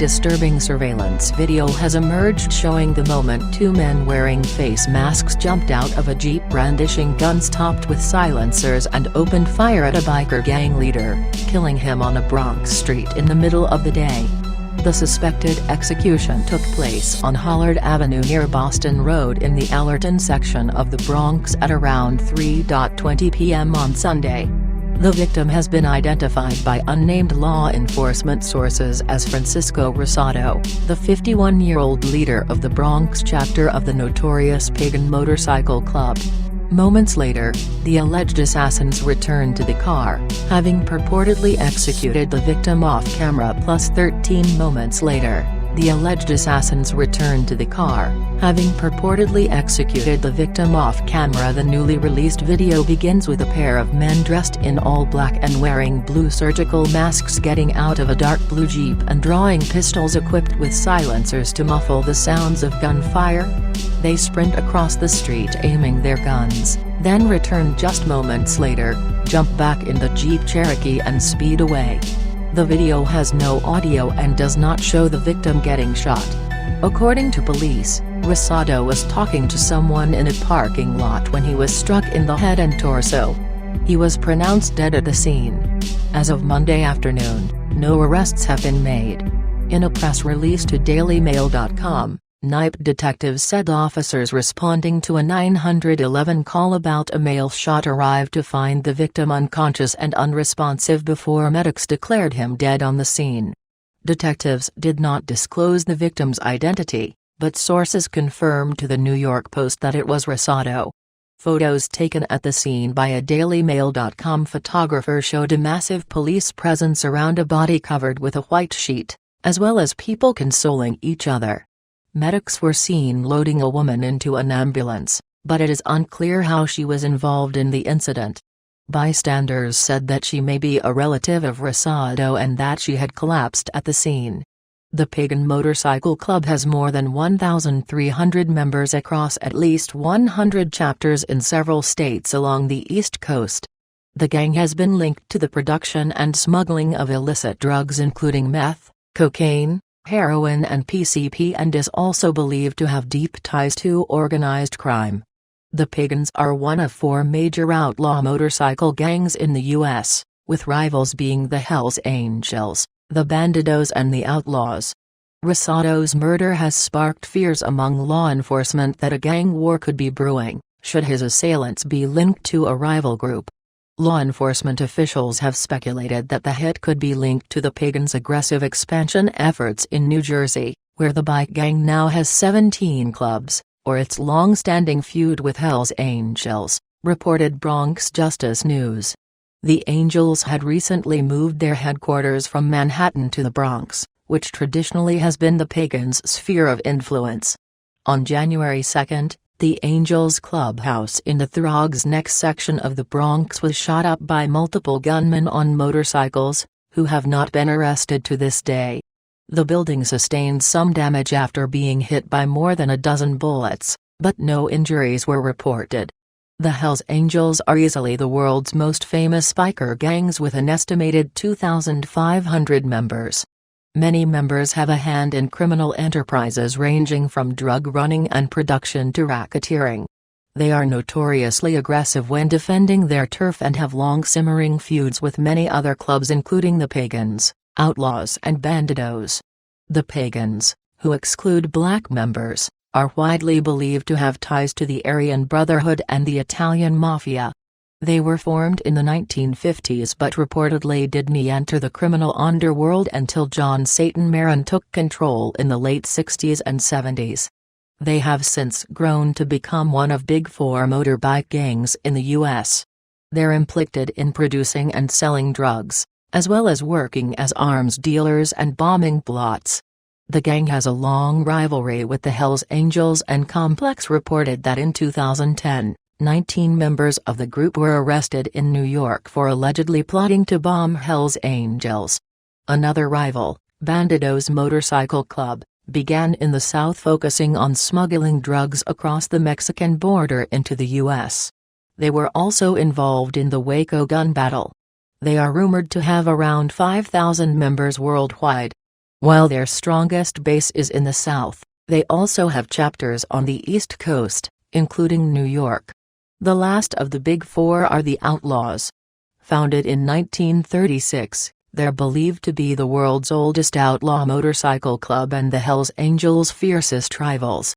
disturbing surveillance video has emerged showing the moment two men wearing face masks jumped out of a Jeep brandishing guns topped with silencers and opened fire at a biker gang leader, killing him on a Bronx street in the middle of the day. The suspected execution took place on Hollard Avenue near Boston Road in the Allerton section of the Bronx at around 3:20 p.m. on Sunday. The victim has been identified by unnamed law enforcement sources as Francisco Rosado, the 51-year-old leader of the Bronx chapter of the notorious Pagan motorcycle club. Moments later, the alleged assassins returned to the car, having purportedly executed the victim off-camera. 13 moments later, the alleged assassins returned to the car, having purportedly executed the victim off-camera. The newly released video begins with a pair of men dressed in all black and wearing blue surgical masks getting out of a dark blue Jeep and drawing pistols equipped with silencers to muffle the sounds of gunfire. They sprint across the street aiming their guns, then return just moments later, jump back in the Jeep Cherokee and speed away. The video has no audio and does not show the victim getting shot. According to police, Rosado was talking to someone in a parking lot when he was struck in the head and torso. He was pronounced dead at the scene. As of Monday afternoon, no arrests have been made. In a press release to DailyMail.com, NYC detectives said officers responding to a 911 call about a male shot arrived to find the victim unconscious and unresponsive before medics declared him dead on the scene. Detectives did not disclose the victim's identity, but sources confirmed to the New York Post that it was Rosado. Photos taken at the scene by a DailyMail.com photographer showed a massive police presence around a body covered with a white sheet, as well as people consoling each other. Medics were seen loading a woman into an ambulance, but it is unclear how she was involved in the incident. Bystanders said that she may be a relative of Rosado and that she had collapsed at the scene. The Pagan Motorcycle Club has more than 1,300 members across at least 100 chapters in several states along the East Coast. The gang has been linked to the production and smuggling of illicit drugs including meth, cocaine, heroin and PCP, and is also believed to have deep ties to organized crime. The Pagans are one of four major outlaw motorcycle gangs in the U.S., with rivals being the Hells Angels, the Bandidos and the Outlaws. Rosado's murder has sparked fears among law enforcement that a gang war could be brewing, should his assailants be linked to a rival group. Law enforcement officials have speculated that the hit could be linked to the Pagans' aggressive expansion efforts in New Jersey, where the bike gang now has 17 clubs, or its long-standing feud with Hells Angels, reported Bronx Justice News. The Angels had recently moved their headquarters from Manhattan to the Bronx, which traditionally has been the Pagans' sphere of influence. On January 2, the Angels clubhouse in the Throgs Neck section of the Bronx was shot up by multiple gunmen on motorcycles, who have not been arrested to this day. The building sustained some damage after being hit by more than a dozen bullets, but no injuries were reported. The Hells Angels are easily the world's most famous biker gangs with an estimated 2,500 members. Many members have a hand in criminal enterprises ranging from drug running and production to racketeering. They are notoriously aggressive when defending their turf and have long simmering feuds with many other clubs including the Pagans, Outlaws and Bandidos. The Pagans, who exclude black members, are widely believed to have ties to the Aryan Brotherhood and the Italian Mafia. They were formed in the 1950s but reportedly didn't enter the criminal underworld until John Satan Marin took control in the late 60s and 70s. They have since grown to become one of big four motorbike gangs in the U.S. They're implicated in producing and selling drugs, as well as working as arms dealers and bombing plots. The gang has a long rivalry with the Hells Angels, and Complex reported that in 2010, 19 members of the group were arrested in New York for allegedly plotting to bomb Hells Angels. Another rival, Bandidos Motorcycle Club, began in the South focusing on smuggling drugs across the Mexican border into the U.S. They were also involved in the Waco gun battle. They are rumored to have around 5,000 members worldwide. While their strongest base is in the South, they also have chapters on the East Coast, including New York. The last of the Big Four are the Outlaws. Founded in 1936, they're believed to be the world's oldest outlaw motorcycle club and the Hells Angels' fiercest rivals.